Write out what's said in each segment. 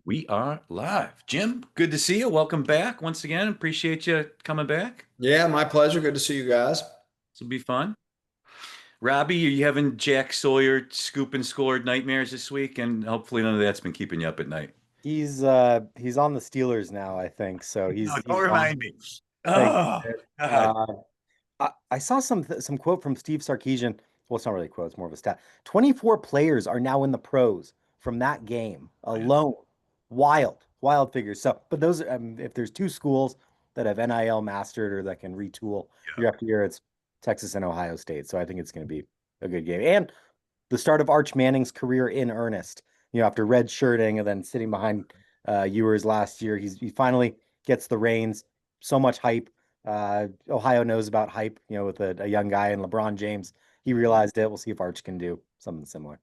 We are live. Jim, good to see you. Welcome back once again. Appreciate you coming back. Yeah, my pleasure. Good to see you guys. This will be fun. Robbie, are you having Jack Sawyer scoop and scored nightmares this week? And hopefully none of that's been keeping you up at night. He's on the Steelers now, I think. So No, he's don't gone. remind me. Thank Oh, you. God. Uh, I saw some quote from Steve Sarkisian. Well, it's not really a quote, it's more of a stat. 24 players are now in the pros from that game alone. Wild figures. So, but those, if there's two schools that have NIL mastered or that can retool year after year, it's Texas and Ohio State. So I think it's going to be a good game. And the start of Arch Manning's career in earnest. After red shirting and then sitting behind Ewers last year, he finally gets the reins. So much hype. Ohio knows about hype. With a young guy and LeBron James, he realized it. We'll see if Arch can do something similar.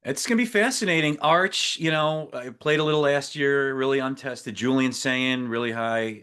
It's going to be fascinating. Arch, I played a little last year, really untested. Julian Sayin, really high,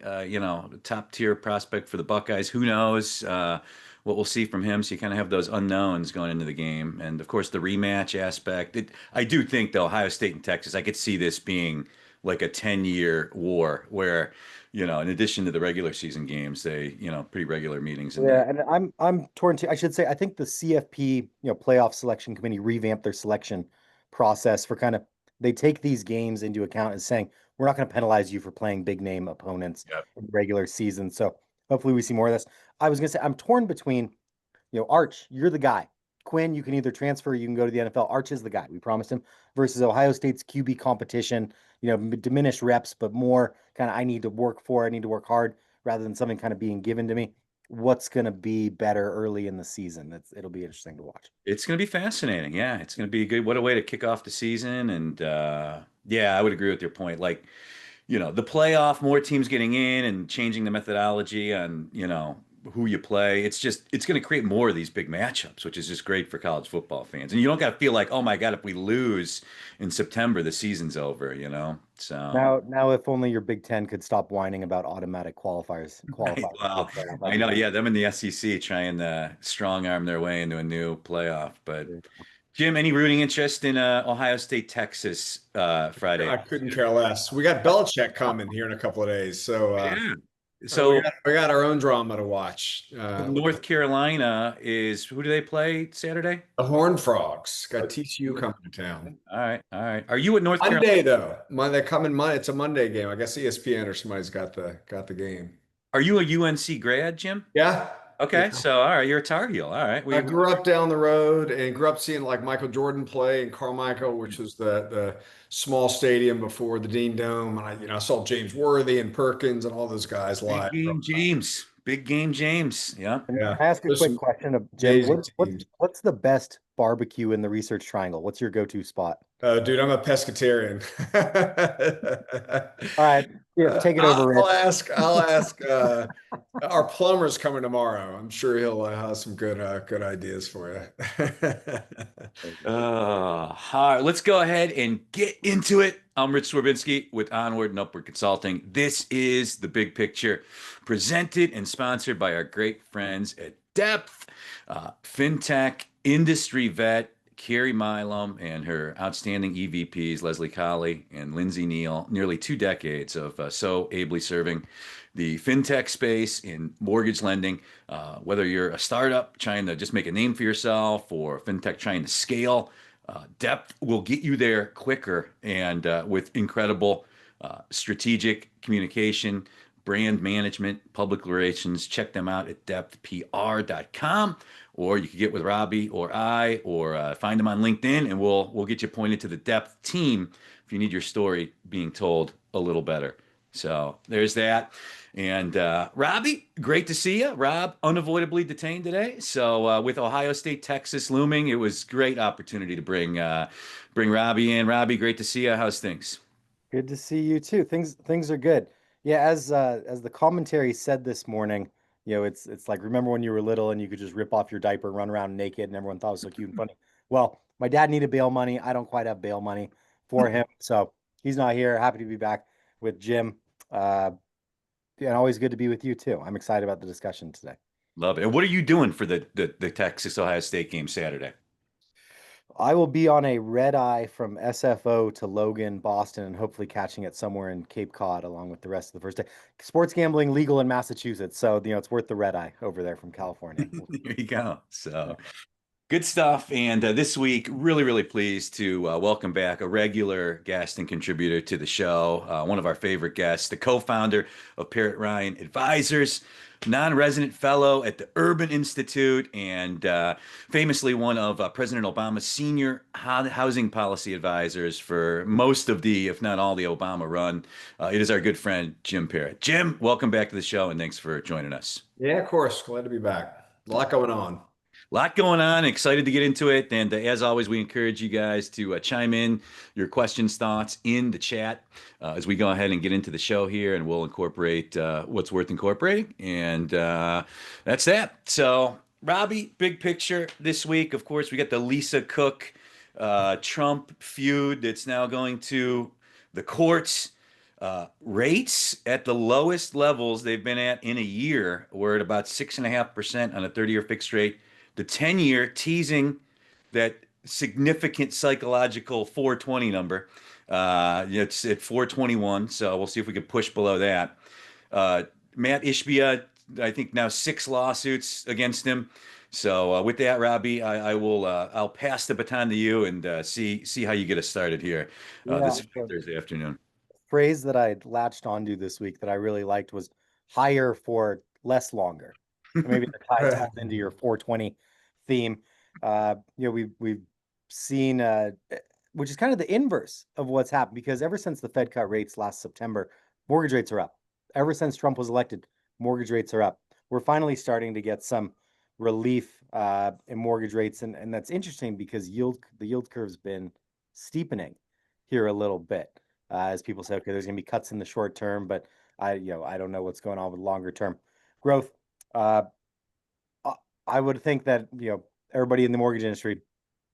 top tier prospect for the Buckeyes. Who knows what we'll see from him? So you kind of have those unknowns going into the game. And of course, the rematch aspect. I do think, though, Ohio State and Texas, I could see this being like a 10-year war where, in addition to the regular season games, they, pretty regular meetings in there. Yeah, and I'm torn too. I should say I think the CFP, playoff selection committee revamped their selection process for kind of they take these games into account as saying we're not going to penalize you for playing big name opponents Yep. in the regular season. So hopefully we see more of this. I was going to say I'm torn between, Arch, you're the guy. Quinn, you can either transfer, or you can go to the NFL. Arch is the guy. We promised him versus Ohio State's QB competition, diminished reps, but more kind of I need to work for, I need to work hard rather than something kind of being given to me. What's going to be better early in the season? It'll be interesting to watch. It's going to be fascinating. Yeah, it's going to be a good. What a way to kick off the season. And yeah, I would agree with your point. Like, the playoff, more teams getting in and changing the methodology on, who you play. It's going to create more of these big matchups, which is just great for college football fans. And you don't got to feel like, oh my God, if we lose in September, the season's over. So, Now, if only your Big Ten could stop whining about automatic right. qualifiers for the Well, playoff. I That'd know. be Yeah, them in the SEC trying to strong arm their way into a new playoff. But great. Jim, any rooting interest in Ohio State, Texas Friday? I couldn't care less. We got Belichick coming here in a couple of days, so Yeah. we So got we got our own drama to watch. North Carolina is who do they play Saturday? The Horned Frogs got TCU coming to town. All right, all right. Are you at North Carolina? Monday though, Monday coming Monday. It's a Monday game. I guess ESPN or somebody's got the game. Are you a UNC grad, Jim? Yeah, Okay, yeah. so all right, you're a Tar Heel. All right, I we grew up down the road and grew up seeing like Michael Jordan play in Carmichael, which was the small stadium before the Dean Dome, and I saw James Worthy and Perkins and all those guys big live. game James, big game James. Yeah. And Yeah, I ask a there's quick some question of Jim. amazing What's teams. what's the best barbecue in the Research Triangle? What's your go-to spot? Dude, I'm a pescatarian. All right, yeah, take it over, I'll Rich. ask. I'll ask. Our plumber's coming tomorrow. I'm sure he'll have some good ideas for you. All right, let's go ahead and get into it. I'm Rich Swerbinsky with Onward and Upward Consulting. This is the big picture, presented and sponsored by our great friends at Depth, FinTech industry vet Carrie Milam and her outstanding EVPs, Leslie Colley and Lindsay Neal, nearly 2 decades of so ably serving the fintech space in mortgage lending. Whether you're a startup trying to just make a name for yourself or fintech trying to scale, Depth will get you there quicker and with incredible strategic communication, brand management, public relations. Check them out at depthpr.com, or you can get with Robbie or I, or find them on LinkedIn, and we'll get you pointed to the Depth team if you need your story being told a little better. So there's that. And Robbie, great to see you. Rob, unavoidably detained today. So with Ohio State, Texas looming, it was great opportunity to bring Robbie in. Robbie, great to see you. How's things? Good to see you too. Things are good. Yeah, as the commentary said this morning, it's like remember when you were little and you could just rip off your diaper, run around naked, and everyone thought it was so cute and funny. Well, my dad needed bail money. I don't quite have bail money for him, so he's not here. Happy to be back with Jim. Uh, and always good to be with you too. I'm excited about the discussion today. Love it. And what are you doing for the Texas Ohio State game Saturday? I will be on a red eye from SFO to Logan, Boston, and hopefully catching it somewhere in Cape Cod along with the rest of the first day. Sports gambling legal in Massachusetts, so it's worth the red eye over there from California. There you go. Yeah. So good stuff. And this week, really, really pleased to welcome back a regular guest and contributor to the show, one of our favorite guests, the co-founder of Parrott Ryan Advisors, non-resident fellow at the Urban Institute, and famously one of President Obama's senior housing policy advisors for most of the, if not all, the Obama run. It is our good friend, Jim Parrott. Jim, welcome back to the show, and thanks for joining us. Yeah, of course. Glad to be back. A lot going on. Lot going on. Excited to get into it. And as always, we encourage you guys to chime in your questions, thoughts in the chat as we go ahead and get into the show here, and we'll incorporate what's worth incorporating. And that's that. So, Robbie, big picture this week. Of course, we got the Lisa Cook Trump feud that's now going to the courts. Rates at the lowest levels they've been at in a year. We're at about 6.5% on a 30-year fixed rate. The 10-year teasing that significant psychological 420 number. It's at 421, so we'll see if we can push below that. Matt Ishbia, I think now 6 lawsuits against him. So with that, Robbie, I'll pass the baton to you and see how you get us started here Yeah, this Thursday afternoon. phrase that I latched onto this week that I really liked was higher for less longer. And maybe that ties into your 420 theme. We've seen which is kind of the inverse of what's happened, because ever since the Fed cut rates last September, mortgage rates are up. Ever since Trump was elected, mortgage rates are up. We're finally starting to get some relief in mortgage rates, and that's interesting because the yield curve's been steepening here a little bit as people say, okay, there's going to be cuts in the short term, but I don't know what's going on with longer term growth. Uh, I would think that everybody in the mortgage industry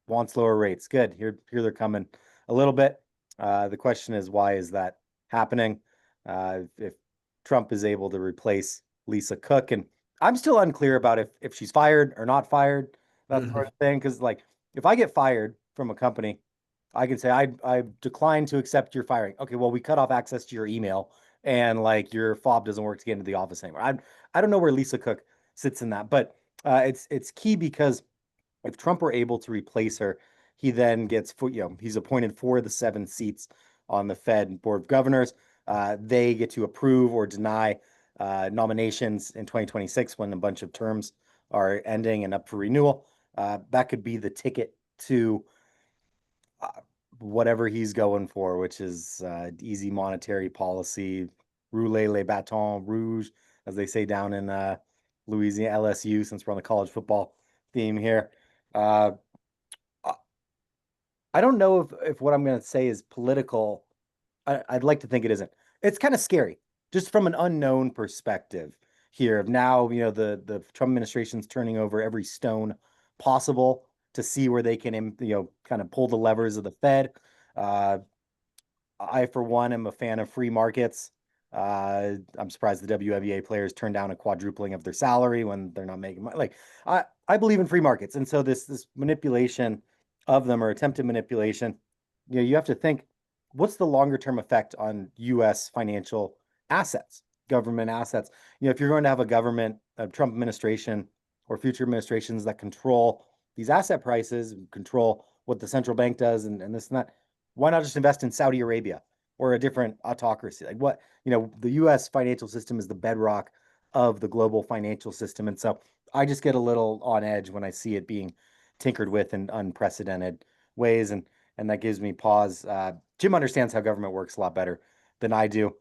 wants lower rates. Good, here they're coming a little bit. The question is, why is that happening? If Trump is able to replace Lisa Cook, and I'm still unclear about if she's fired or not fired, that sort of thing. Because like, if I get fired from a company, I can say I decline to accept your firing. Okay, well, we cut off access to your email, and like your fob doesn't work to get into the office anymore. I don't know where Lisa Cook sits in that, but it's key because if Trump were able to replace her, he then gets he's appointed 4 of the 7 seats on the Fed Board of Governors. They get to approve or deny nominations in 2026 when a bunch of terms are ending and up for renewal. That could be the ticket to whatever he's going for, which is easy monetary policy, roulez les bâtons rouge, as they say down in Louisiana, LSU, since we're on the college football theme here. Uh, I don't know if what I'm going to say is political. I'd like to think it isn't. It's kind of scary, just from an unknown perspective here. Of now, the Trump administration's turning over every stone possible to see where they can, kind of pull the levers of the Fed. Uh, I, for one, am a fan of free markets. I'm surprised the WNBA players turned down a quadrupling of their salary when they're not making money. Like, I believe in free markets, and so this manipulation of them, or attempted manipulation, you have to think, what's the longer term effect on U.S. financial assets, government assets? If you're going to have a Trump administration or future administrations that control these asset prices, control what the central bank does, and this and that, why not just invest in Saudi Arabia or a different autocracy? Like, what, the US financial system is the bedrock of the global financial system. And so I just get a little on edge when I see it being tinkered with in unprecedented ways. And that gives me pause. Jim understands how government works a lot better than I do.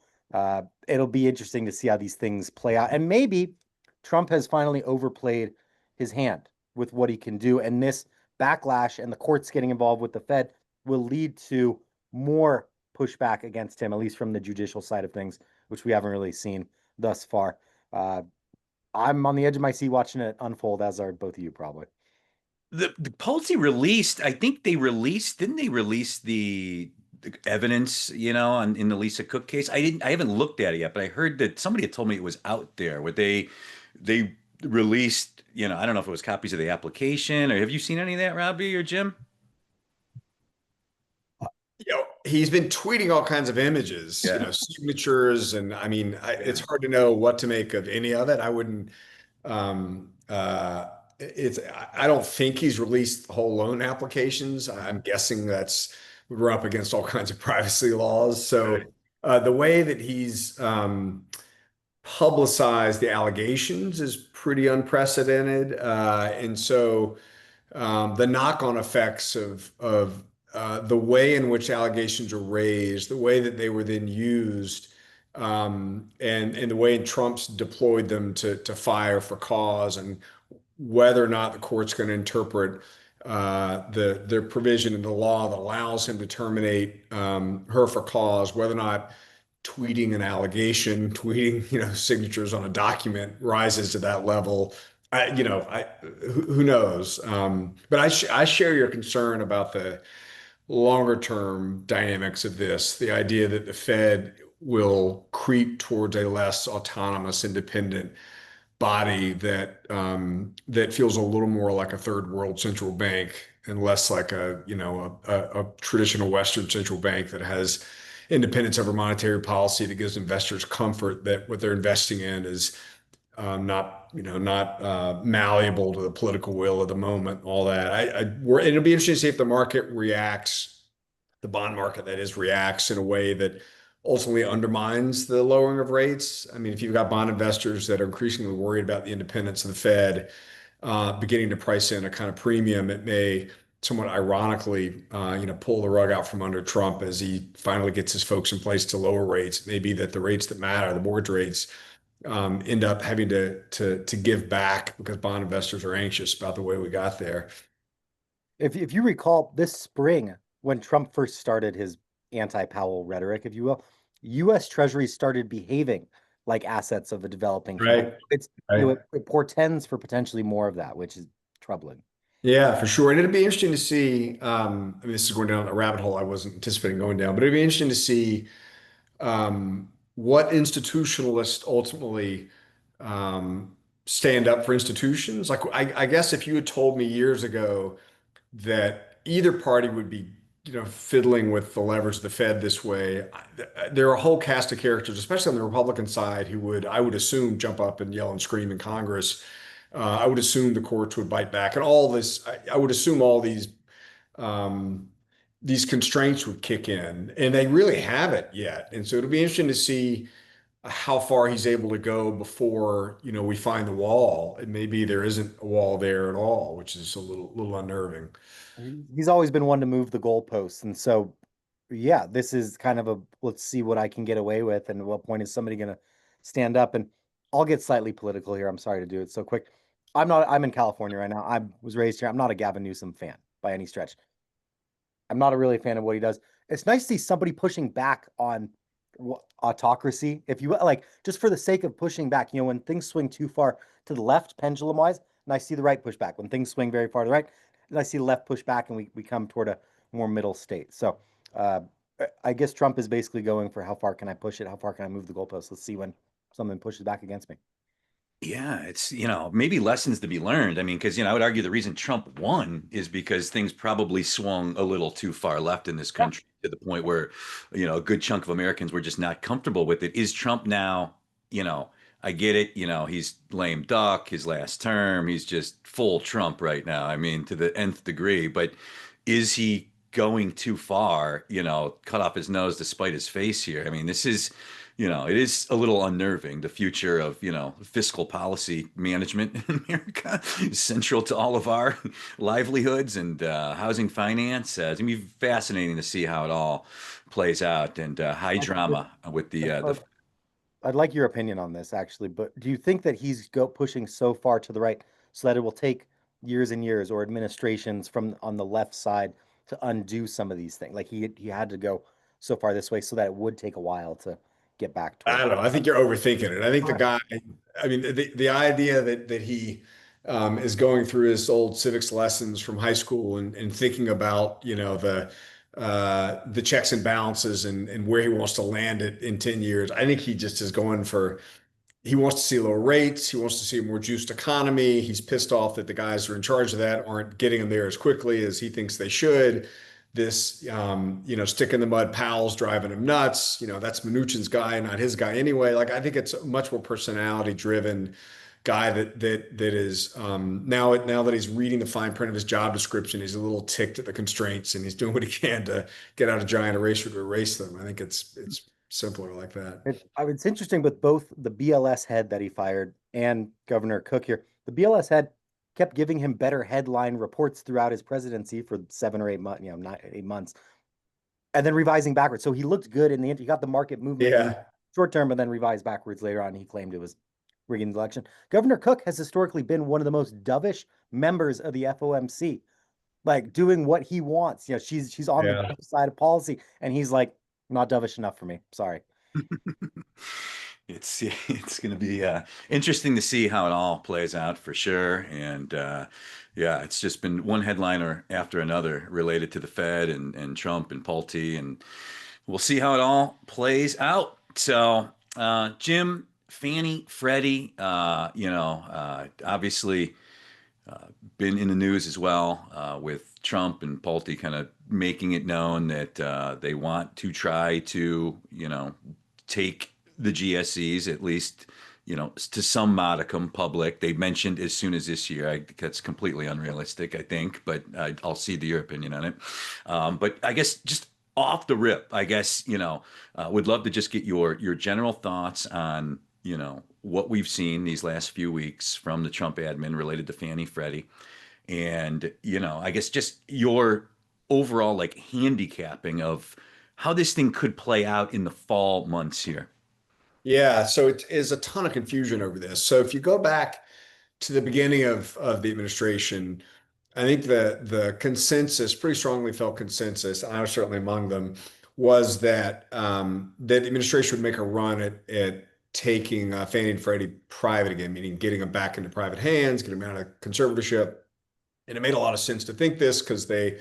It'll be interesting to see how these things play out. And maybe Trump has finally overplayed his hand with what he can do. And this backlash and the courts getting involved with the Fed will lead to more pushback against him, at least from the judicial side of things, which we haven't really seen thus far. I'm on the edge of my seat watching it unfold, as are both of you probably. The policy released, I think didn't they release the evidence, in the Lisa Cook case? I haven't looked at it yet, but I heard that somebody had told me it was out there. What they released, I don't know if it was copies of the application, or have you seen any of that, Robbie or Jim? He's been tweeting all kinds of images, Yeah. signatures, and I mean, Yeah. it's hard to know what to make of any of it. I wouldn't. It's. I don't think he's released whole loan applications. I'm guessing we're up against all kinds of privacy laws. So Right. the way that he's publicized the allegations is pretty unprecedented, and so the knock-on effects of the way in which allegations are raised, the way that they were then used, and the way Trump's deployed them to fire for cause, and whether or not the court's going to interpret the provision in the law that allows him to terminate her for cause, whether or not tweeting an allegation, tweeting, signatures on a document rises to that level. Who knows? But I share your concern about the longer term dynamics of this, the idea that the Fed will creep towards a less autonomous, independent body that feels a little more like a third world central bank and less like a traditional Western central bank that has independence over monetary policy, that gives investors comfort that what they're investing in is not malleable to the political will of the moment. All that. It'll be interesting to see if the market reacts, the bond market that is, reacts in a way that ultimately undermines the lowering of rates. I mean, if you've got bond investors that are increasingly worried about the independence of the Fed, beginning to price in a kind of premium, it may somewhat ironically, pull the rug out from under Trump as he finally gets his folks in place to lower rates. It may be that the rates that matter, the mortgage rates, end up having to give back because bond investors are anxious about the way we got there. If you recall this spring, when Trump first started his anti-Powell rhetoric, if you will, U.S. Treasuries started behaving like assets of a developing country. Right. It's Right. it portends for potentially more of that, which is troubling. Yeah, for sure. And it'd be interesting to see. I mean, this is going down a rabbit hole I wasn't anticipating going down, but it'd be interesting to see what institutionalists ultimately stand up for institutions. Like, I guess if you had told me years ago that either party would be, fiddling with the leverage of the Fed this way, there are a whole cast of characters, especially on the Republican side, who would, I would assume, jump up and yell and scream in Congress. I would assume the courts would bite back, and all this. I would assume all um, these constraints would kick in, and they really haven't yet. And so it'll be interesting to see how far he's able to go before, we find the wall. And maybe there isn't a wall there at all, which is a little unnerving. He's always been one to move the goalposts, and so yeah, this is kind of a let's see what I can get away with, and at what point is somebody going to stand up? And I'll get slightly political here. I'm sorry to do it so quick. I'm in California right now. I was raised here. I'm not a Gavin Newsom fan by any stretch. I'm not a really fan of what he does. It's nice to see somebody pushing back on autocracy. If you like, just for the sake of pushing back, when things swing too far to the left, pendulum wise, and I see the right push back. When things swing very far to the right, and I see the left push back, and we come toward a more middle state. So uh, I guess Trump is basically going for how far can I push it? How far can I move the goalposts? Let's see when something pushes back against me. Yeah, it's, maybe lessons to be learned. I mean, because, I would argue the reason Trump won is because things probably swung a little too far left in this Yeah. country to the point where, a good chunk of Americans were just not comfortable with it. Is Trump now, you know, I get it, he's lame duck, his last term, he's just full Trump right now. I mean, to the nth degree, but is he going too far, cut off his nose to spite his face here? I mean, this is, it is a little unnerving. The future of, fiscal policy management in America is central to all of our livelihoods and housing finance. It's gonna be fascinating to see how it all plays out, and high drama with the. I'd like your opinion on this actually, but do you think that he's go pushing so far to the right so that it will take years and years or administrations from on the left side to undo some of these things? Like he had to go so far this way so that it would take a while to get back I toward. don't know. I think you're overthinking it. I think the Right. guy, I mean, the idea that he is going through his old civics lessons from high school and thinking about, the checks and balances and where he wants to land it in 10 years. I think he just is going for, he wants to see lower rates. He wants to see a more juiced economy. He's pissed off that the guys who are in charge of that aren't getting him there as quickly as he thinks they should. this, stick in the mud, Powell's driving him nuts. That's Mnuchin's guy, not his guy anyway. Like, I think it's a much more personality driven guy that is now that he's reading the fine print of his job description, he's a little ticked at the constraints and he's doing what he can to get out a giant eraser to erase them. I think it's simpler like that. It's interesting with both the BLS head that he fired and Governor Cook here. The BLS head kept giving him better headline reports throughout his presidency for 7 or 8 months, 8 months, and then revising backwards. So he looked good in the end. He got the market movement in Yeah. short term, and then revised backwards later on. He claimed it was rigging the election. Governor Cook has historically been one of the most dovish members of the FOMC, like doing what he wants. She's on the Yeah. side of policy, and he's like, not dovish enough for me. Sorry. It's going to be interesting to see how it all plays out for sure. And yeah, it's just been one headliner after another related to the Fed and Trump and Pulte, and we'll see how it all plays out. So, Jim, Fannie, Freddie, obviously been in the news as well with Trump and Pulte kind of making it known that they want to try to, take the GSEs at least, to some modicum public. They mentioned as soon as this year. That's completely unrealistic, I think, but I'll see your opinion on it. But I guess just off the rip, I guess, would love to just get your general thoughts on, what we've seen these last few weeks from the Trump admin related to Fannie Freddie. And, I guess just your overall like handicapping of how this thing could play out in the fall months here. Yeah. So it is a ton of confusion over this. So if you go back to the beginning of the administration, I think the consensus, pretty strongly felt consensus, I was certainly among them, was that the administration would make a run at taking Fannie and Freddie private again, meaning getting them back into private hands, getting them out of conservatorship. And it made a lot of sense to think this because they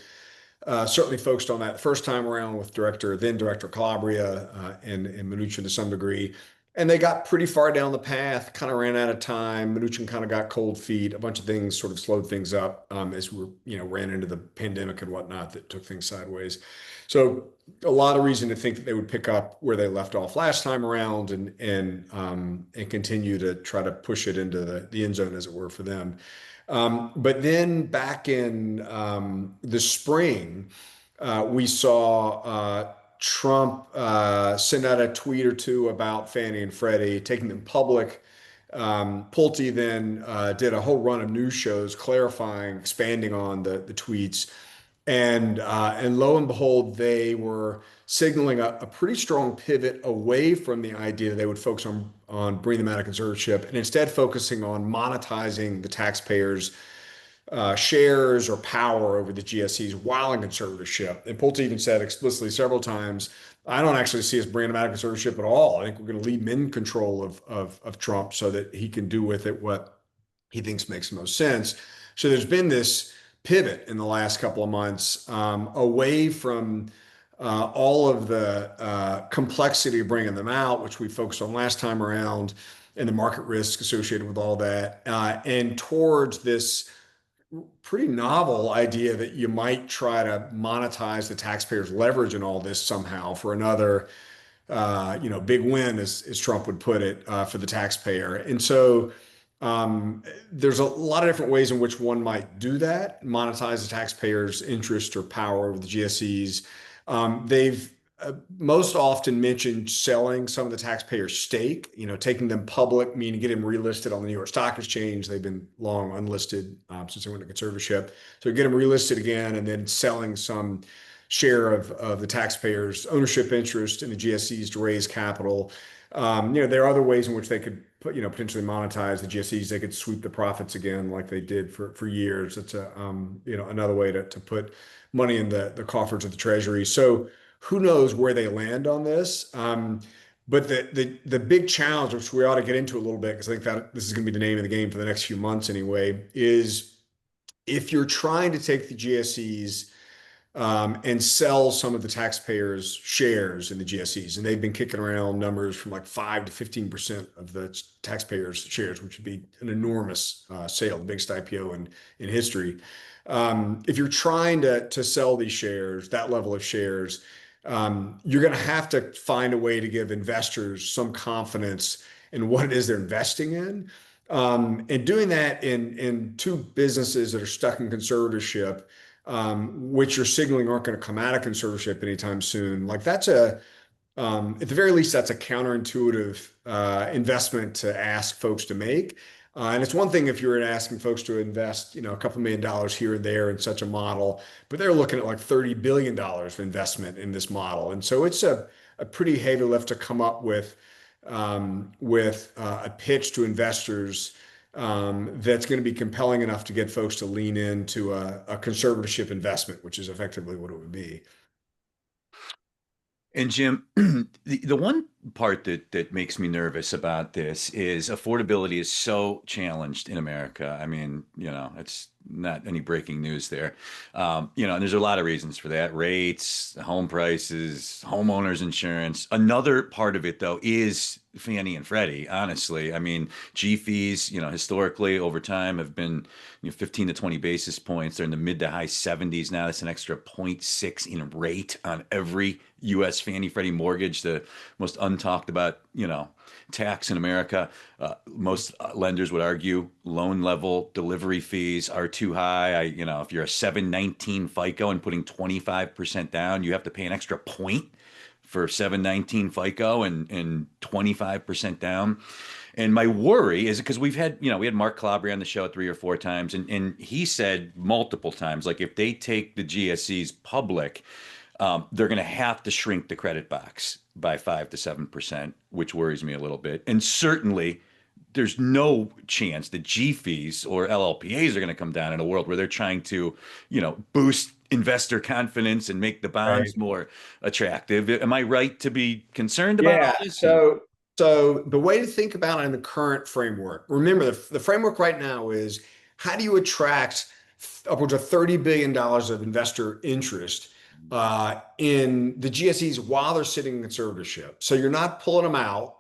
certainly focused on that the first time around with then Director Calabria and Mnuchin to some degree. And they got pretty far down the path, kind of ran out of time. Mnuchin kind of got cold feet. A bunch of things sort of slowed things up as ran into the pandemic and whatnot that took things sideways. So a lot of reason to think that they would pick up where they left off last time around and continue to try to push it into the end zone, as it were, for them. But then back in the spring, we saw Trump send out a tweet or two about Fannie and Freddie, taking them public. Pulte then did a whole run of news shows clarifying, expanding on the tweets. And lo and behold, they were signaling a pretty strong pivot away from the idea that they would focus on bringing them out of conservatorship and instead focusing on monetizing the taxpayers' shares or power over the GSEs while in conservatorship. And Pulte even said explicitly several times, I don't actually see us bringing them out of conservatorship at all. I think we're going to leave them in control of Trump so that he can do with it what he thinks makes the most sense. So there's been this pivot in the last couple of months away from all of the complexity of bringing them out, which we focused on last time around, and the market risk associated with all that, and towards this pretty novel idea that you might try to monetize the taxpayers' leverage in all this somehow for another, big win, as Trump would put it, for the taxpayer. And so there's a lot of different ways in which one might do that, monetize the taxpayers' interest or power over the GSEs. They've most often mentioned selling some of the taxpayers' stake, taking them public, meaning getting them relisted on the New York Stock Exchange. They've been long unlisted since they went to conservatorship. So get them relisted again and then selling some share of the taxpayers' ownership interest in the GSEs to raise capital. There are other ways in which they could potentially monetize the GSEs. They could sweep the profits again, like they did for years. It's another way to put money in the coffers of the Treasury. So who knows where they land on this? But the big challenge, which we ought to get into a little bit, because I think that this is going to be the name of the game for the next few months anyway, is if you're trying to take the GSEs and sell some of the taxpayers' shares in the GSEs. And they've been kicking around numbers from like 5 to 15% of the taxpayers' shares, which would be an enormous sale, the biggest IPO in history. if you're trying to sell these shares, that level of shares, you're going to have to find a way to give investors some confidence in what it is they're investing in. And doing that in two businesses that are stuck in conservatorship, which you're signaling aren't going to come out of conservatorship anytime soon, like at the very least, that's a counterintuitive investment to ask folks to make. And it's one thing if you're asking folks to invest, a couple $1 million here and there in such a model, but they're looking at like $30 billion of investment in this model. And so it's a pretty heavy lift to come up with a pitch to investors that's going to be compelling enough to get folks to lean into a conservatorship investment, which is effectively what it would be. And Jim, the one part that makes me nervous about this is affordability is so challenged in America. I mean, it's not any breaking news there. And there's a lot of reasons for that: rates, home prices, homeowners insurance. Another part of it, though, is Fannie and Freddie. Honestly, I mean, G fees, historically over time have been 15 to 20 basis points. They're in the mid to high 70s now. That's an extra zero point 0.6 in rate on every U.S. Fannie Freddie mortgage, the most untalked about, tax in America. Most lenders would argue loan level delivery fees are too high. If you're a 719 FICO and putting 25% down, you have to pay an extra point for 719 FICO and 25% down. And my worry is because we had Mark Calabria on the show 3 or 4 times, and he said multiple times, like if they take the GSEs public, they're going to have to shrink the credit box by 5 to 7%, which worries me a little bit. And certainly, there's no chance that G fees or LLPAs are going to come down in a world where they're trying to, boost investor confidence and make the bonds Right. more attractive. Am I right to be concerned about all Yeah. this? So the way to think about it in the current framework, remember the framework right now is how do you attract upwards of $30 billion of investor interest in the GSEs while they're sitting in conservatorship? So you're not pulling them out.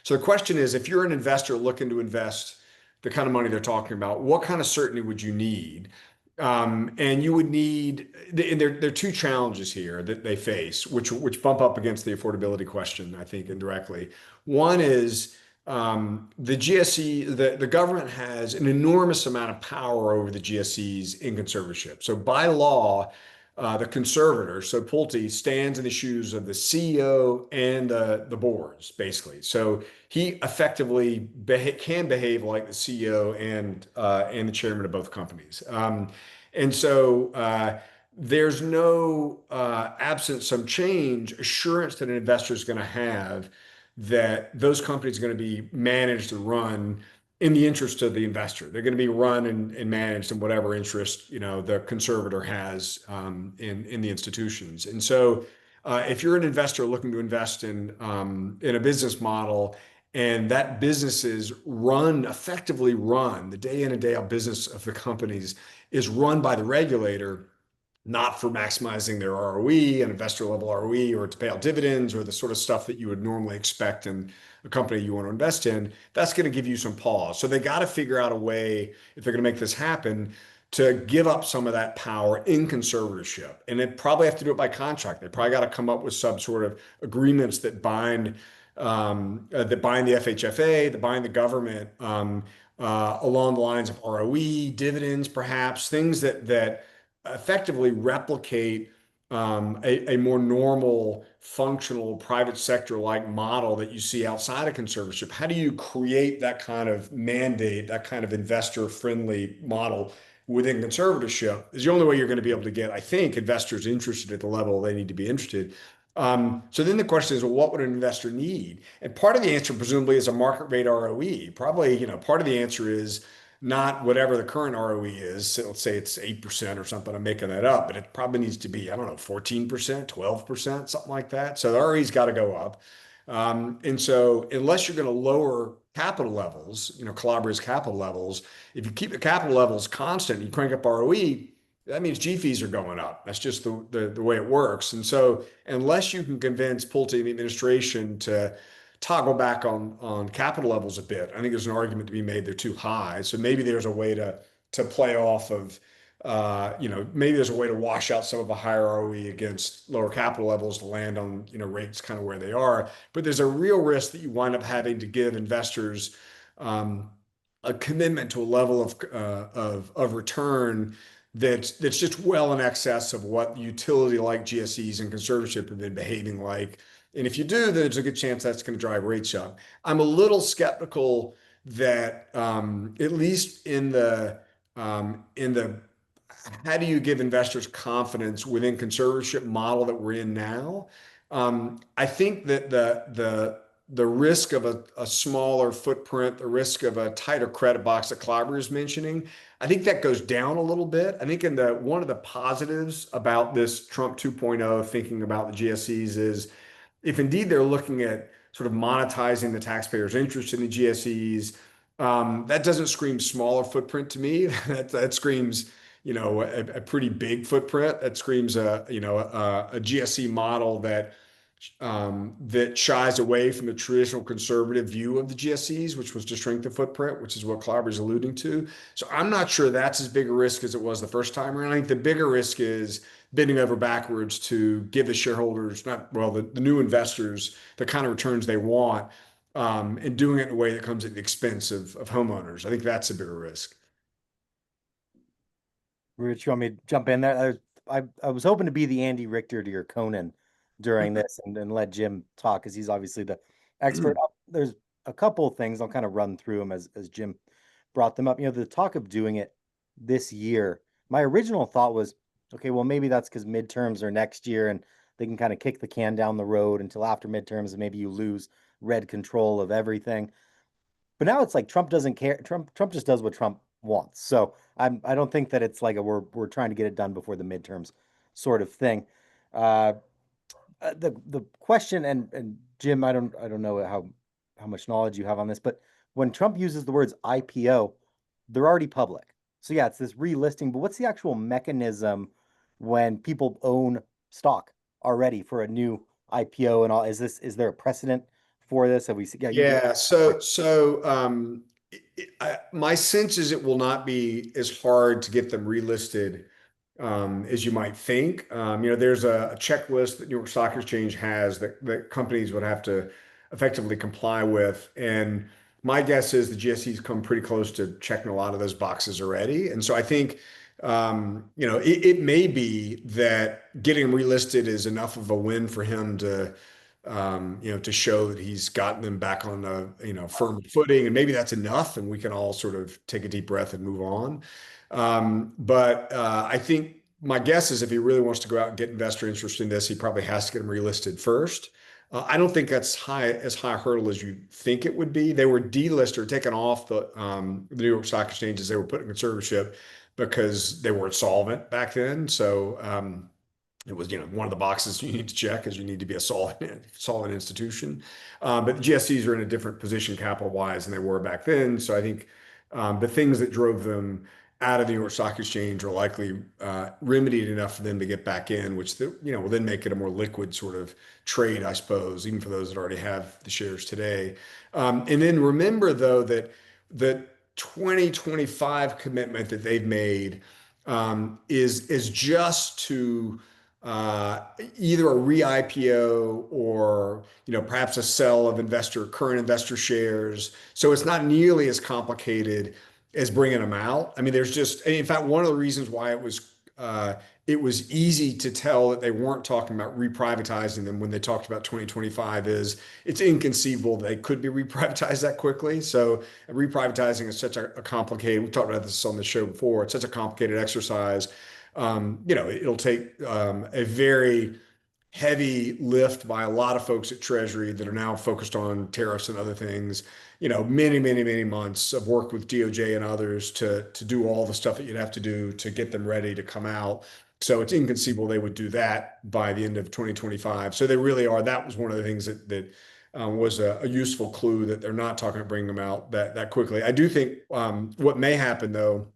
So the question is, if you're an investor looking to invest the kind of money they're talking about, what kind of certainty would you need? And you would need, and there are two challenges here that they face, which bump up against the affordability question, I think, indirectly. One is the GSE, the government has an enormous amount of power over the GSEs in conservatorship. So by law, the conservator, so Pulte, stands in the shoes of the CEO and the boards, basically. So he effectively can behave like the CEO and the chairman of both companies. And so there's no, absent some change, assurance that an investor is going to have that those companies are going to be managed and run in the interest of the investor. They're going to be run and managed in whatever interest the conservator has in the institutions. And so, if you're an investor looking to invest in a business model, and that business is effectively run, the day in and day out business of the companies is run by the regulator, not for maximizing their ROE and investor level ROE or to pay out dividends or the sort of stuff that you would normally expect in a company you want to invest in, that's going to give you some pause. So they got to figure out a way, if they're going to make this happen, to give up some of that power in conservatorship. And they probably have to do it by contract. They probably got to come up with some sort of agreements that bind the FHFA, that bind the government along the lines of ROE, dividends, perhaps things that effectively replicate a more normal, functional private sector like model that you see outside of conservatorship. How do you create that kind of mandate, that kind of investor friendly model within conservatorship? Is the only way you're going to be able to get, I think, investors interested at the level they need to be interested. So then the question is, well, what would an investor need? And part of the answer presumably is a market rate ROE. Probably, part of the answer is not whatever the current ROE is. So let's say it's 8% or something. I'm making that up, but it probably needs to be, I don't know, 14%, 12%, something like that. So the ROE's got to go up. And so unless you're going to lower capital levels, Calabria's capital levels, if you keep the capital levels constant, you crank up ROE, that means G fees are going up. That's just the way it works. And so unless you can convince Pulte and the administration to toggle back on capital levels a bit, I think there's an argument to be made they're too high. So maybe there's a way to play off of maybe there's a way to wash out some of the higher ROE against lower capital levels to land on, rates kind of where they are. But there's a real risk that you wind up having to give investors um, a commitment to a level of return that's just well in excess of what utility like GSEs and conservatorship have been behaving like. And if you do, then there's a good chance that's going to drive rates up. I'm a little skeptical that at least in the how do you give investors confidence within conservatorship model that we're in now? I think that the risk of a smaller footprint, the risk of a tighter credit box that Clobber is mentioning, I think that goes down a little bit. I think one of the positives about this Trump 2.0 thinking about the GSEs is if indeed they're looking at sort of monetizing the taxpayers' interest in the GSEs, that doesn't scream smaller footprint to me. That screams, a pretty big footprint. That screams a GSE model that shies away from the traditional conservative view of the GSEs, which was to shrink the footprint, which is what Clobber's alluding to. So I'm not sure that's as big a risk as it was the first time around. I think the bigger risk is bending over backwards to give the shareholders, not well, the new investors, the kind of returns they want, and doing it in a way that comes at the expense of homeowners. I think that's a bigger risk. Rich, you want me to jump in there? I was hoping to be the Andy Richter to your Conan during this and let Jim talk because he's obviously the expert. There's a couple of things I'll kind of run through them as Jim brought them up. The talk of doing it this year, my original thought was, okay, well, maybe that's because midterms are next year and they can kind of kick the can down the road until after midterms and maybe you lose red control of everything. But now it's like Trump doesn't care. Trump just does what Trump wants. So I don't think that it's like we're trying to get it done before the midterms sort of thing. Uh, the question and Jim, I don't know how much knowledge you have on this, but when Trump uses the words IPO, they're already public. So yeah, it's this relisting, but what's the actual mechanism when people own stock already for a new IPO and all? Is there a precedent for this? Have we seen? Yeah, you can. Yeah. My sense is it will not be as hard to get them relisted as you might think. There's a checklist that New York Stock Exchange has that companies would have to effectively comply with. And my guess is the GSEs come pretty close to checking a lot of those boxes already. And so I think, it may be that getting him relisted is enough of a win for him to show that he's gotten them back on firm footing. And maybe that's enough. And we can all sort of take a deep breath and move on. But I think my guess is if he really wants to go out and get investor interest in this, he probably has to get them relisted first. I don't think that's as high a hurdle as you think it would be. They were delisted or taken off the New York Stock Exchange as they were put in conservatorship because they weren't solvent back then. So it was, one of the boxes you need to check is you need to be a solvent institution. But the GSEs are in a different position capital-wise than they were back then. So I think the things that drove them out of the New York Stock Exchange are likely remedied enough for them to get back in, which will then make it a more liquid sort of trade, I suppose, even for those that already have the shares today. And then remember, though, that the 2025 commitment that they've made is just to either a re-IPO or perhaps a sell of current investor shares. So it's not nearly as complicated as bringing them out. I mean, in fact, one of the reasons why it was easy to tell that they weren't talking about reprivatizing them when they talked about 2025 is it's inconceivable they could be reprivatized that quickly. So reprivatizing is such a complicated, we talked about this on the show before, it's such a complicated exercise. It'll take a very heavy lift by a lot of folks at Treasury that are now focused on tariffs and other things. Many, many, many months of work with DOJ and others to do all the stuff that you'd have to do to get them ready to come out. So it's inconceivable they would do that by the end of 2025. So they really are. That was one of the things that was a useful clue that they're not talking about bringing them out that quickly. I do think what may happen though.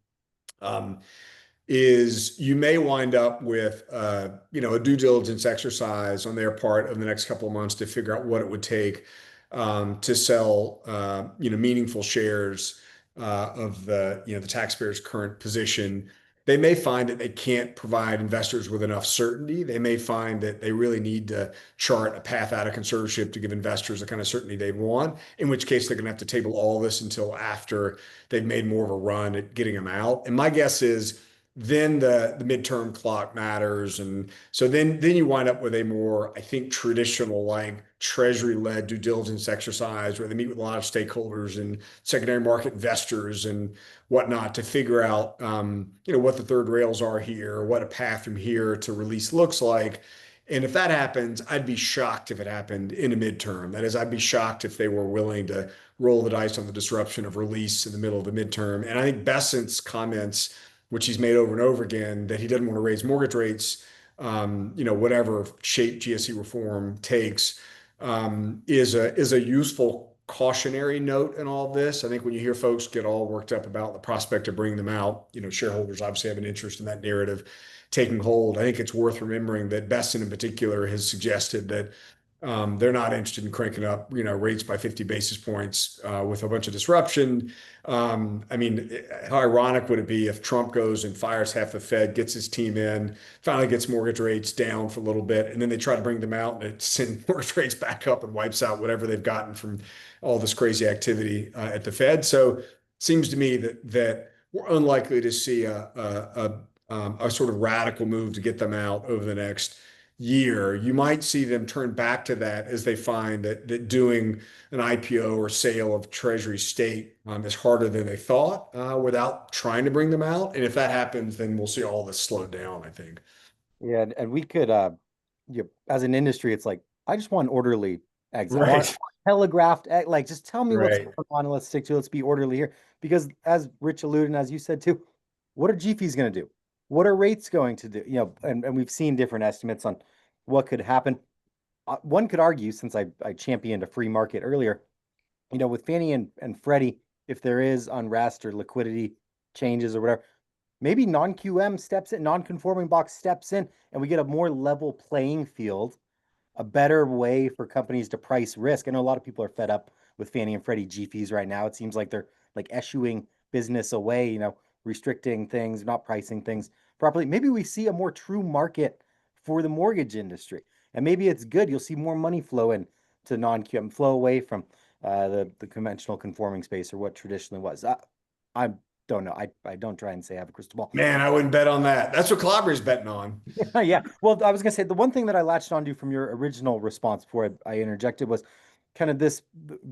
Is you may wind up with a due diligence exercise on their part over the next couple of months to figure out what it would take to sell meaningful shares of the taxpayer's current position. they may find that they can't provide investors with enough certainty. They may find that they really need to chart a path out of conservatorship to give investors the kind of certainty they want, in which case they're going to have to table all this until after they've made more of a run at getting them out. And my guess is then the midterm clock matters. And so then you wind up with a more, I think, traditional like treasury-led due diligence exercise where they meet with a lot of stakeholders and secondary market investors and whatnot to figure out what the third rails are here, what a path from here to release looks like. And if that happens, I'd be shocked if it happened in a midterm. That is, I'd be shocked if they were willing to roll the dice on the disruption of release in the middle of the midterm. And I think Bessent's comments, which he's made over and over again, that he doesn't want to raise mortgage rates, whatever shape GSE reform takes, is a useful cautionary note in all of this. I think when you hear folks get all worked up about the prospect of bringing them out, shareholders obviously have an interest in that narrative taking hold. I think it's worth remembering that Besson in particular has suggested that they're not interested in cranking up, rates by 50 basis points with a bunch of disruption. I mean, how ironic would it be if Trump goes and fires half the Fed, gets his team in, finally gets mortgage rates down for a little bit, and then they try to bring them out and it sends mortgage rates back up and wipes out whatever they've gotten from all this crazy activity at the Fed. So it seems to me that we're unlikely to see a sort of radical move to get them out over the next year. You might see them turn back to that as they find that doing an IPO or sale of Treasury state is harder than they thought without trying to bring them out. And if that happens, then we'll see all this slow down, I think. Yeah, and we could, as an industry, it's like I just want an orderly exit. I want Right. telegraphed, like just tell me what's Right. going on and let's stick to it. Let's be orderly here. Because as Rich alluded, and as you said too, what are G fees going to do? What are rates going to do? And we've seen different estimates on what could happen. One could argue, since I championed a free market earlier, with Fannie and Freddie, if there is unrest or liquidity changes or whatever, maybe non-QM steps in, non-conforming box steps in, and we get a more level playing field, a better way for companies to price risk. I know a lot of people are fed up with Fannie and Freddie G fees right now. It seems like they're like eschewing business away, restricting things, not pricing things properly. Maybe we see a more true market for the mortgage industry. And maybe it's good. You'll see more money flow in to non-QM, flow away from the conventional conforming space or what traditionally was. I don't know. I don't try and say I have a crystal ball. Man, I wouldn't bet on that. That's what Calabre's betting on. Yeah. Well, I was gonna say the one thing that I latched onto from your original response before I interjected was kind of this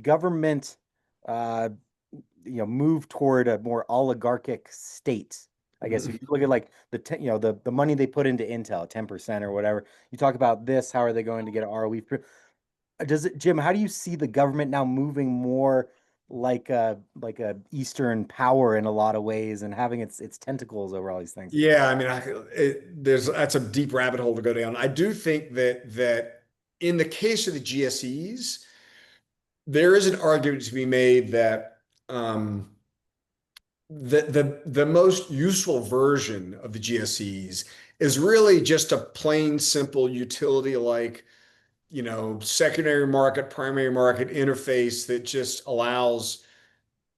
government, uh, move toward a more oligarchic state. I guess if you look at like the money they put into Intel, 10% or whatever. You talk about this. How are they going to get an ROE? Jim? How do you see the government now moving more like a Eastern power in a lot of ways and having its tentacles over all these things? Yeah, I mean, that's a deep rabbit hole to go down. I do think that in the case of the GSEs, there is an argument to be made that the most useful version of the GSEs is really just a plain simple utility like secondary market, primary market interface that just allows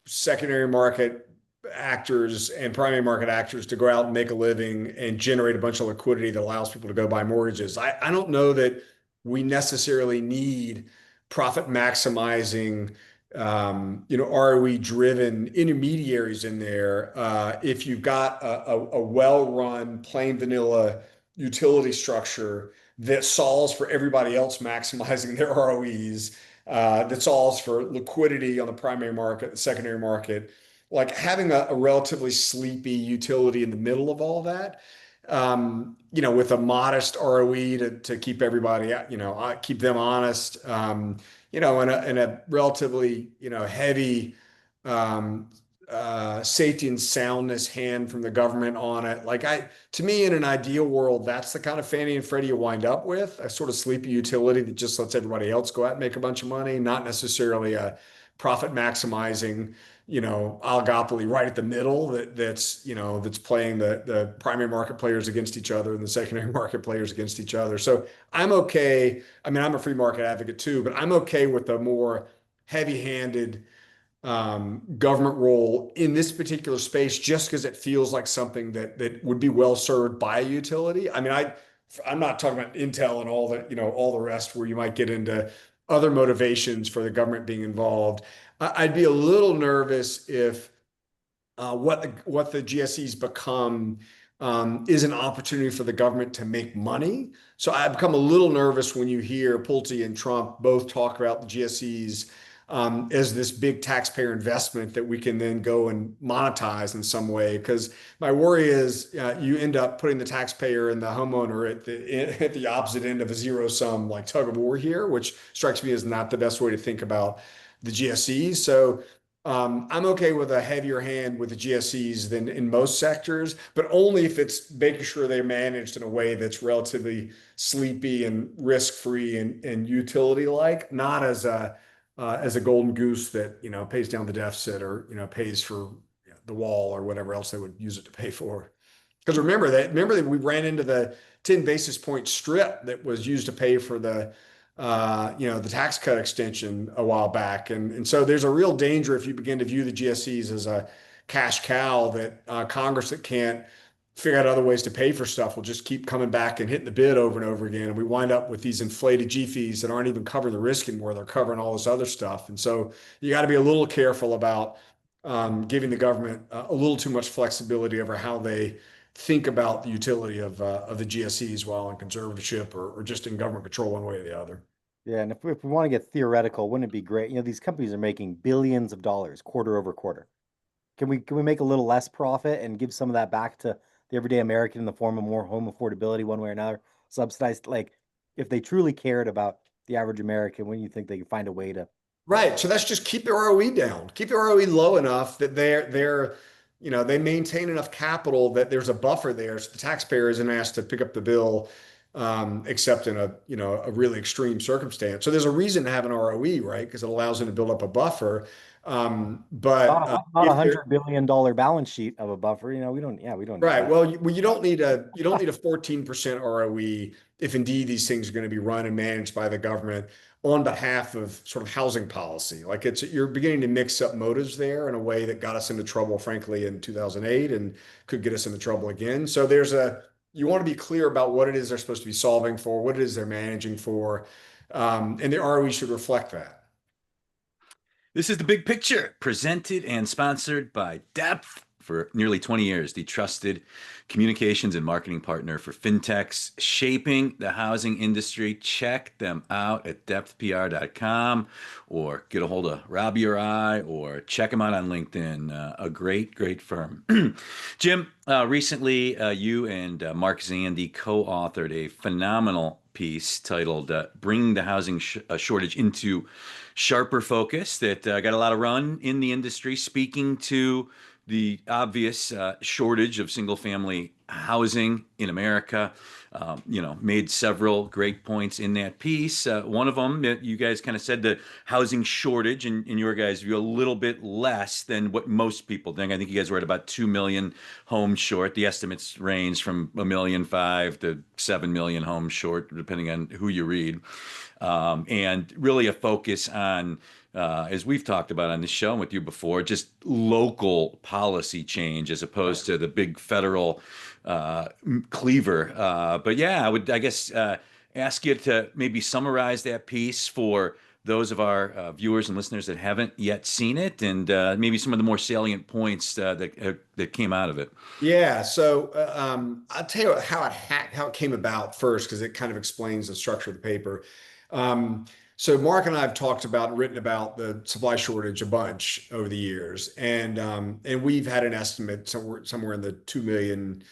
secondary market actors and primary market actors to go out and make a living and generate a bunch of liquidity that allows people to go buy mortgages. I don't know that we necessarily need profit maximizing, ROE driven intermediaries in there. If you've got a well-run, plain vanilla utility structure that solves for everybody else maximizing their ROEs, that solves for liquidity on the primary market, the secondary market, like having a relatively sleepy utility in the middle of all that, with a modest ROE to keep everybody, keep them honest, in a relatively, heavy safety and soundness hand from the government on it. To me, in an ideal world, that's the kind of Fannie and Freddie you wind up with, a sort of sleepy utility that just lets everybody else go out and make a bunch of money, not necessarily a profit maximizing, oligopoly right at the middle that's playing the primary market players against each other and the secondary market players against each other. So I'm okay. I mean, I'm a free market advocate too, but I'm okay with the more heavy-handed, government role in this particular space just because it feels like something that would be well served by a utility. I mean, I'm not talking about Intel and all the, all the rest where you might get into other motivations for the government being involved. I'd be a little nervous if what the GSEs become is an opportunity for the government to make money. So I become a little nervous when you hear Pulte and Trump both talk about the GSEs as this big taxpayer investment that we can then go and monetize in some way. Because my worry is you end up putting the taxpayer and the homeowner at the opposite end of a zero sum like tug of war here, which strikes me as not the best way to think about the GSEs. So I'm okay with a heavier hand with the GSEs than in most sectors, but only if it's making sure they're managed in a way that's relatively sleepy and risk-free and utility-like, not as a golden goose that pays down the deficit or pays for the wall or whatever else they would use it to pay for. Because remember that we ran into the 10 basis point strip that was used to pay for the tax cut extension a while back. And so there's a real danger if you begin to view the GSEs as a cash cow that Congress that can't figure out other ways to pay for stuff will just keep coming back and hitting the bid over and over again. And we wind up with these inflated G fees that aren't even covering the risk anymore. They're covering all this other stuff. And so you got to be a little careful about giving the government a little too much flexibility over how they think about the utility of the GSEs while in conservatorship or just in government control one way or the other. Yeah, and if we want to get theoretical, wouldn't it be great? These companies are making billions of dollars quarter over quarter. Can we make a little less profit and give some of that back to the everyday American in the form of more home affordability one way or another? Subsidized, like if they truly cared about the average American, wouldn't you think they could find a way to? Right. So that's just keep the ROE down. Keep the ROE low enough that they maintain enough capital that there's a buffer there, so the taxpayer isn't asked to pick up the bill, except in a really extreme circumstance. So there's a reason to have an ROE, right? Because it allows them to build up a buffer. But Not $100 billion balance sheet of a buffer. We don't. Yeah, we don't need right. that. Well, you don't need a 14% ROE if indeed these things are going to be run and managed by the government on behalf of sort of housing policy. Like you're beginning to mix up motives there in a way that got us into trouble, frankly, in 2008 and could get us into trouble again. So you want to be clear about what it is they're supposed to be solving for, what it is they're managing for, and the ROE should reflect that. This is the big picture, presented and sponsored by Depth. For nearly 20 years, the trusted communications and marketing partner for fintechs shaping the housing industry. Check them out at depthpr.com or get a hold of Robbie or I or check them out on LinkedIn. A great, great firm. Jim, recently you and Mark Zandi co-authored a phenomenal piece titled Bringing the Housing Shortage into Sharper Focus that got a lot of run in the industry, speaking to the obvious shortage of single family housing in America. Made several great points in that piece. One of them that you guys kind of said the housing shortage in your guys' view a little bit less than what most people think. I think you guys were at about 2 million homes short. The estimates range from 1.5 million to 7 million homes short, depending on who you read. And really a focus on as we've talked about on this show and with you before, just local policy change as opposed to the big federal cleaver. But yeah, I guess, ask you to maybe summarize that piece for those of our viewers and listeners that haven't yet seen it, and maybe some of the more salient points that came out of it. Yeah, so I'll tell you how it came about first, because it kind of explains the structure of the paper. So Mark and I have talked about and written about the supply shortage a bunch over the years, and we've had an estimate somewhere in the 2 million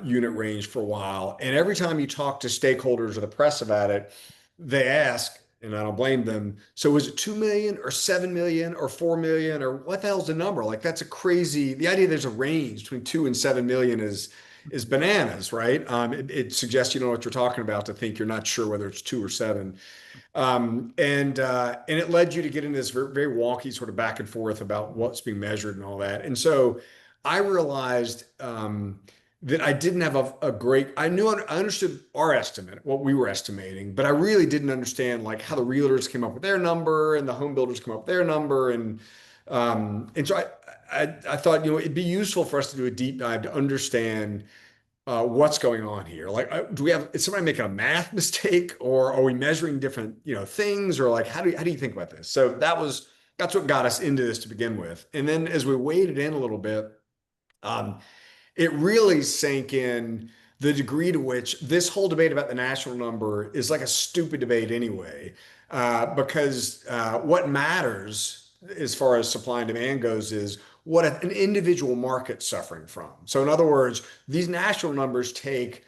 unit range for a while. And every time you talk to stakeholders or the press about it, they ask, and I don't blame them, so is it 2 million or 7 million or 4 million or what the hell's the number? Like that's the idea there's a range between 2 and 7 million is bananas, right? It suggests you know what you're talking about to think you're not sure whether it's 2 or 7. And it led you to get into this very, very wonky sort of back and forth about what's being measured and all that. And so I realized that I didn't have a great, I understood our estimate, what we were estimating, but I really didn't understand like how the realtors came up with their number and the home builders came up with their number. And so I thought, it'd be useful for us to do a deep dive to understand what's going on here. Like, is somebody making a math mistake, or are we measuring different, things, or like, how do you think about this? So that's what got us into this to begin with. And then as we waded in a little bit, um, it really sank in the degree to which this whole debate about the national number is like a stupid debate anyway, because what matters as far as supply and demand goes is what an individual market's suffering from. So in other words, these national numbers take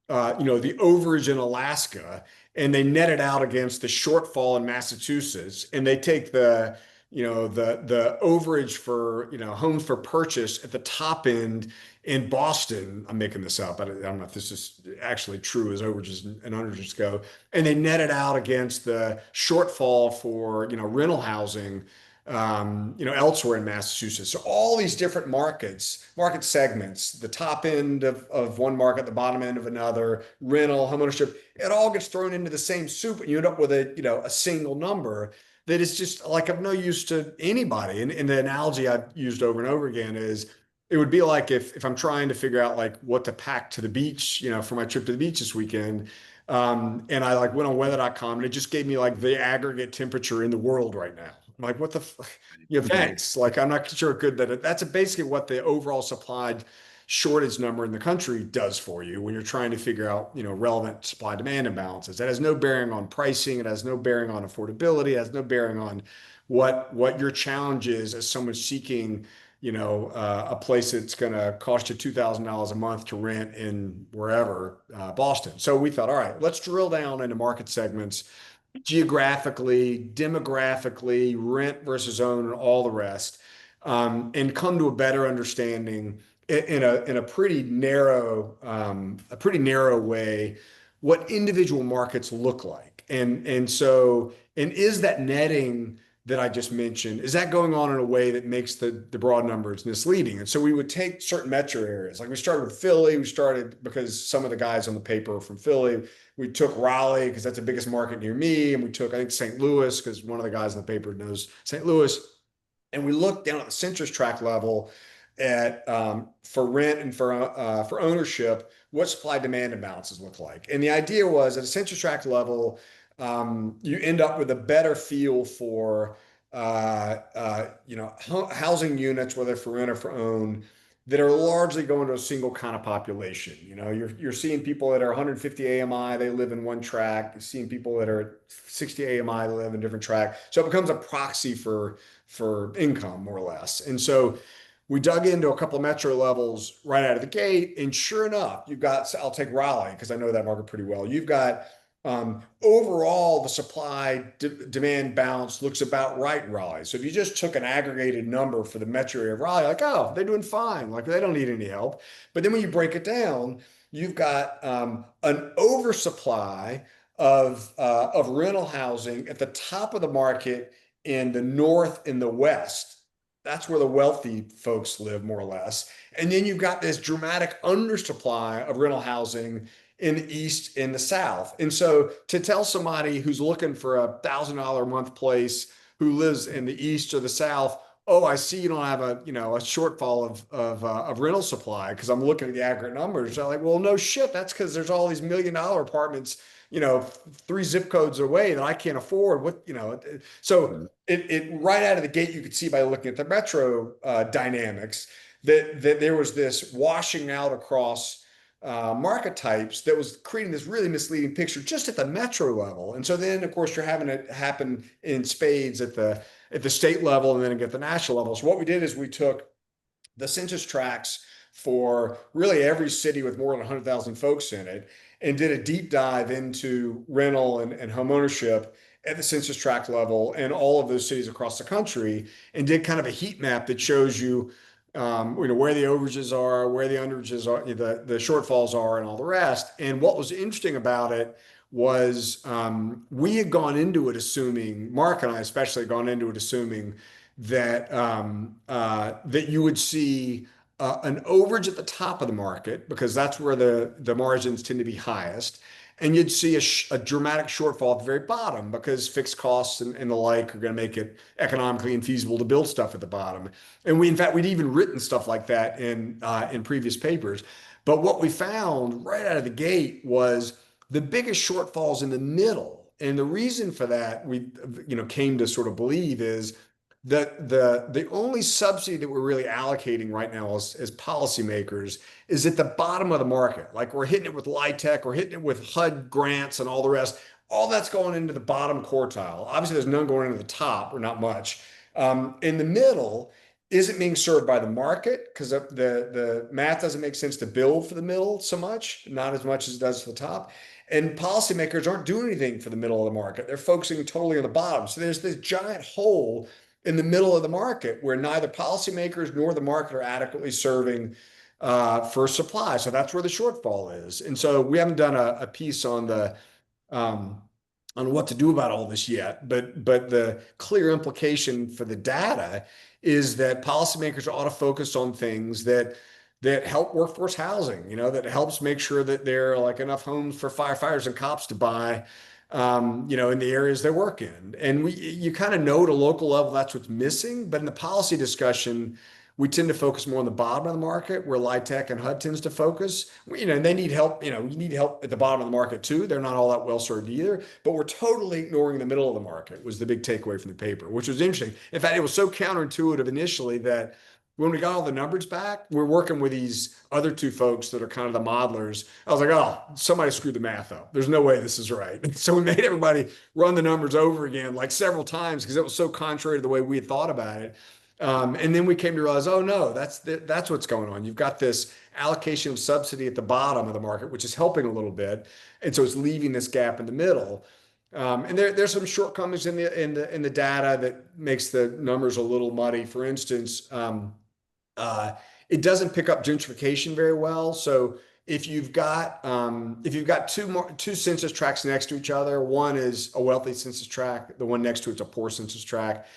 the overage in Alaska, and they net it out against the shortfall in Massachusetts, and they take the overage for homes for purchase at the top end in Boston. I'm making this up. I don't know if this is actually true as overages and underages go, and they net it out against the shortfall for rental housing elsewhere in Massachusetts. So all these different market segments, the top end of one market, the bottom end of another, rental, homeownership, it all gets thrown into the same soup, and you end up with a single number that is just like of no use to anybody. And the analogy I've used over and over again is it would be like if I'm trying to figure out like what to pack to the beach, for my trip to the beach this weekend. And I like went on weather.com, and it just gave me like the aggregate temperature in the world right now. I'm like, what the, thanks. Like, I'm not sure good that's basically what the overall supplied shortage number in the country does for you when you're trying to figure out, relevant supply demand imbalances. That has no bearing on pricing. It has no bearing on affordability. It has no bearing on what your challenge is as someone seeking, a place that's going to cost you $2,000 a month to rent in wherever, Boston. So we thought, all right, let's drill down into market segments geographically, demographically, rent versus own, and all the rest, and come to a better understanding in a pretty narrow way what individual markets look like. And is that netting that I just mentioned, is that going on in a way that makes the broad numbers misleading? And so we would take certain metro areas. Like we started with Philly. We started because some of the guys on the paper are from Philly. We took Raleigh because that's the biggest market near me. And we took, I think, St. Louis because one of the guys in the paper knows St. Louis. And we looked down at the census tract level at for rent and for ownership, what supply demand imbalances look like. And the idea was at a census tract level, you end up with a better feel for housing units, whether for rent or for own, that are largely going to a single kind of population. You're seeing people that are 150 AMI, they live in one tract. You're seeing people that are 60 AMI, they live in a different tract. So it becomes a proxy for income, more or less. And so we dug into a couple of metro levels right out of the gate, and sure enough, I'll take Raleigh because I know that market pretty well. You've got overall, the supply demand balance looks about right in Raleigh. So if you just took an aggregated number for the metro area of Raleigh, like, oh, they're doing fine. Like they don't need any help. But then when you break it down, you've got an oversupply of rental housing at the top of the market in the north and the west. That's where the wealthy folks live, more or less. And then you've got this dramatic undersupply of rental housing in the east and the south. And so to tell somebody who's looking for $1,000 a month place who lives in the east or the south, oh, I see you don't have a shortfall of rental supply because I'm looking at the aggregate numbers. They're like, well, no shit. That's because there's all these $1 million apartments, 3 zip codes away that I can't afford. So it right out of the gate, you could see by looking at the metro dynamics that there was this washing out across market types that was creating this really misleading picture just at the metro level. And so then, of course, you're having it happen in spades at the state level and then at the national level. So what we did is we took the census tracts for really every city with more than 100,000 folks in it and did a deep dive into rental and home ownership at the census tract level and all of those cities across the country, and did kind of a heat map that shows you where the overages are, where the underages are, the shortfalls are, and all the rest. And what was interesting about it was we had gone into it assuming, Mark and I especially, gone into it assuming that that you would see an overage at the top of the market because that's where the margins tend to be highest. And you'd see a dramatic shortfall at the very bottom because fixed costs and the like are going to make it economically infeasible to build stuff at the bottom. And in fact, we'd even written stuff like that in previous papers. But what we found right out of the gate was the biggest shortfalls in the middle. And the reason for that we came to sort of believe is that the only subsidy that we're really allocating right now as policymakers is at the bottom of the market. Like we're hitting it with LIHTC, we're hitting it with HUD grants and all the rest. All that's going into the bottom quartile. Obviously, there's none going into the top, or not much. In the middle isn't being served by the market because the math doesn't make sense to build for the middle so much, not as much as it does for the top. And policymakers aren't doing anything for the middle of the market. They're focusing totally on the bottom. So there's this giant hole in the middle of the market where neither policymakers nor the market are adequately serving for supply. So that's where the shortfall is. And so we haven't done a piece um, on what to do about all this yet, but the clear implication for the data is that policymakers ought to focus on things that help workforce housing, that helps make sure that there are like enough homes for firefighters and cops to buy, in the areas they work in. And you kind of know at a local level that's what's missing, but in the policy discussion, we tend to focus more on the bottom of the market where LIHTC and HUD tends to focus. And they need help. You need help at the bottom of the market too. They're not all that well served either. But we're totally ignoring the middle of the market was the big takeaway from the paper, which was interesting. In fact, it was so counterintuitive initially that when we got all the numbers back, we're working with these other two folks that are kind of the modelers. I was like, oh, somebody screwed the math up. There's no way this is right. So we made everybody run the numbers over again like several times because it was so contrary to the way we had thought about it. And then we came to realize, oh no, that's what's going on. You've got this allocation of subsidy at the bottom of the market, which is helping a little bit, and so it's leaving this gap in the middle. And there's some shortcomings in the data that makes the numbers a little muddy. For instance, it doesn't pick up gentrification very well. So if you've got two census tracts next to each other, one is a wealthy census tract, the one next to it's a poor census tract.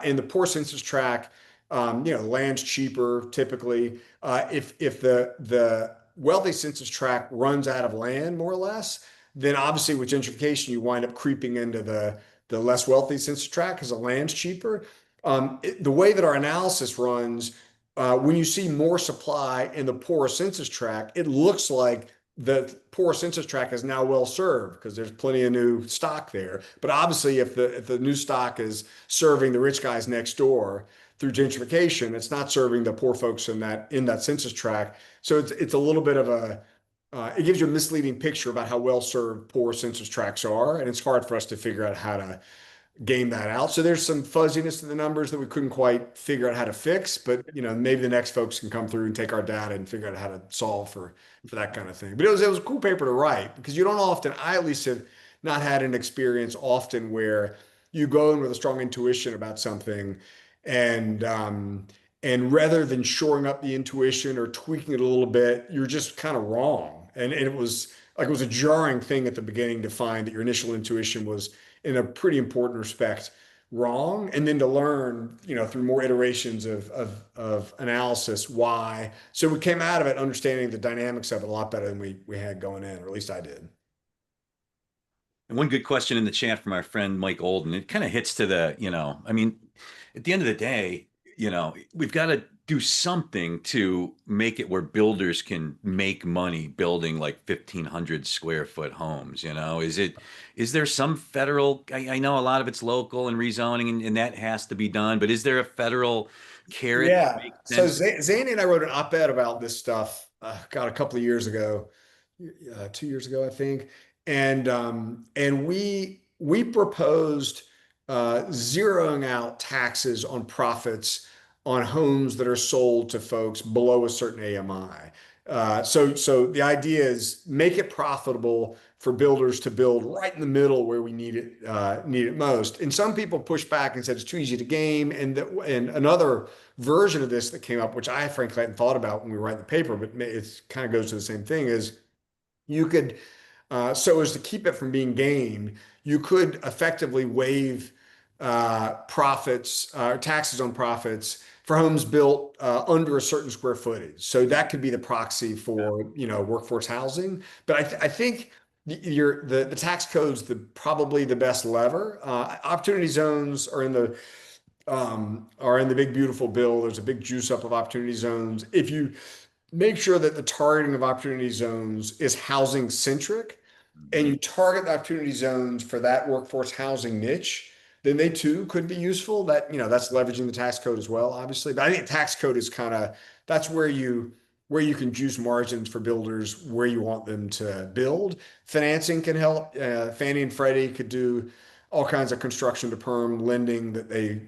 In the poor census tract, land's cheaper typically. If the wealthy census tract runs out of land, more or less, then obviously with gentrification, you wind up creeping into the less wealthy census tract because the land's cheaper. The way that our analysis runs, when you see more supply in the poor census tract, it looks like the poor census tract is now well served because there's plenty of new stock there. But obviously, if the new stock is serving the rich guys next door through gentrification, it's not serving the poor folks in that census tract. So it's a little bit of it gives you a misleading picture about how well served poor census tracts are, and it's hard for us to figure out how to game that out. So there's some fuzziness to the numbers that we couldn't quite figure out how to fix, but maybe the next folks can come through and take our data and figure out how to solve for that kind of thing. But it was a cool paper to write because you don't often, I at least have not had an experience often where you go in with a strong intuition about something and rather than shoring up the intuition or tweaking it a little bit, you're just kind of wrong. And it was a jarring thing at the beginning to find that your initial intuition was in a pretty important respect wrong, and then to learn, through more iterations of analysis why. So we came out of it understanding the dynamics of it a lot better than we had going in, or at least I did. And one good question in the chat from our friend Mike Olden, it kind of hits to at the end of the day, we've got to do something to make it where builders can make money building like 1,500 square foot homes. Is there some federal, I know a lot of it's local and rezoning and that has to be done, but is there a federal carrot that Yeah. makes So sense? Zanny and I wrote an op-ed about this stuff, a couple of years ago, 2 years ago, I think. And we proposed zeroing out taxes on profits on homes that are sold to folks below a certain AMI. So the idea is make it profitable for builders to build right in the middle where we need it most. And some people push back and said it's too easy to game. And another version of this that came up, which I frankly hadn't thought about when we write the paper, but it kind of goes to the same thing, is you could, so as to keep it from being game, you could effectively waive profits, taxes on profits for homes built under a certain square footage. So that could be the proxy for, workforce housing. But I think the tax code's probably the best lever. Opportunity zones are in the big beautiful bill. There's a big juice up of opportunity zones. If you make sure that the targeting of opportunity zones is housing centric, and you target the opportunity zones for that workforce housing niche, then they too could be useful. That's leveraging the tax code as well, obviously. But I think tax code is that's where you can juice margins for builders where you want them to build. Financing can help. Fannie and Freddie could do all kinds of construction to perm lending that they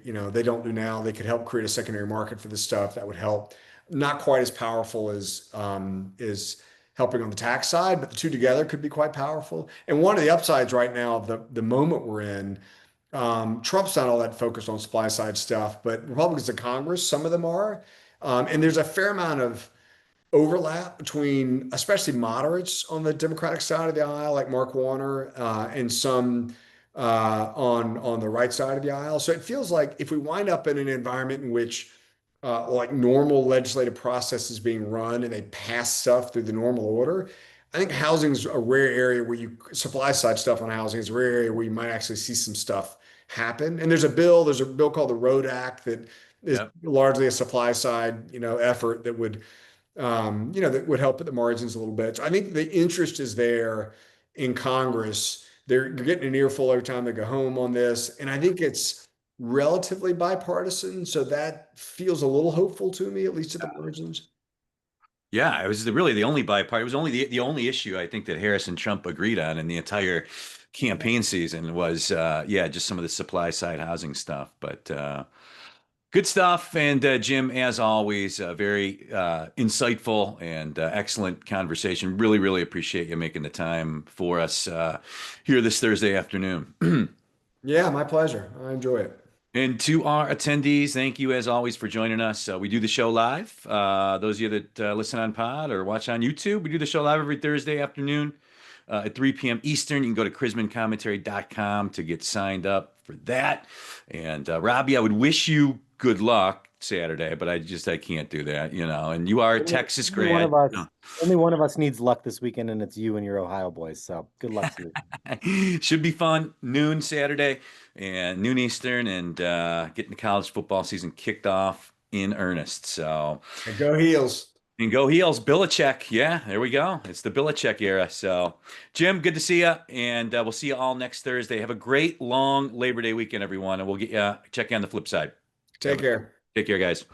don't do now. They could help create a secondary market for this stuff that would help. Not quite as powerful as helping on the tax side, but the two together could be quite powerful. And one of the upsides right now of the moment we're in, Trump's not all that focused on supply side stuff, but Republicans in Congress, some of them are. And there's a fair amount of overlap between, especially moderates on the Democratic side of the aisle, like Mark Warner, and some on the right side of the aisle. So it feels like if we wind up in an environment in which like normal legislative process is being run and they pass stuff through the normal order, I think housing is a rare area where supply side stuff on housing is a rare area where you might actually see some stuff happen. And there's a bill called the Road Act that is largely a supply side, effort that would that would help at the margins a little bit. So I think the interest is there in Congress. They're getting an earful every time they go home on this. And I think it's relatively bipartisan. So that feels a little hopeful to me, at least at the margins. Yeah, it was really the only bipartisan. It was only the only issue I think that Harris and Trump agreed on in the entire campaign season was, just some of the supply side housing stuff. But good stuff. And Jim, as always, very insightful and excellent conversation. Really, really appreciate you making the time for us here this Thursday afternoon. Yeah, my pleasure. I enjoy it. And to our attendees, thank you as always for joining us. We do the show live. Those of you that listen on pod or watch on YouTube, we do the show live every Thursday afternoon at 3 p.m. Eastern. You can go to chrismancommentary.com to get signed up for that. And Robbie, I would wish you good luck Saturday, but I can't do that, and you are a Texas grad. Only one of us needs luck this weekend, and it's you and your Ohio boys. So good luck to you. Should be fun. Noon Saturday and noon Eastern, and getting the college football season kicked off in earnest. So and go Heels. And go Heels. Belichick. Yeah, there we go. It's the Belichick era. So, Jim, good to see you. And we'll see you all next Thursday. Have a great long Labor Day weekend, everyone. And we'll check you on the flip side. Take care. Take care, guys.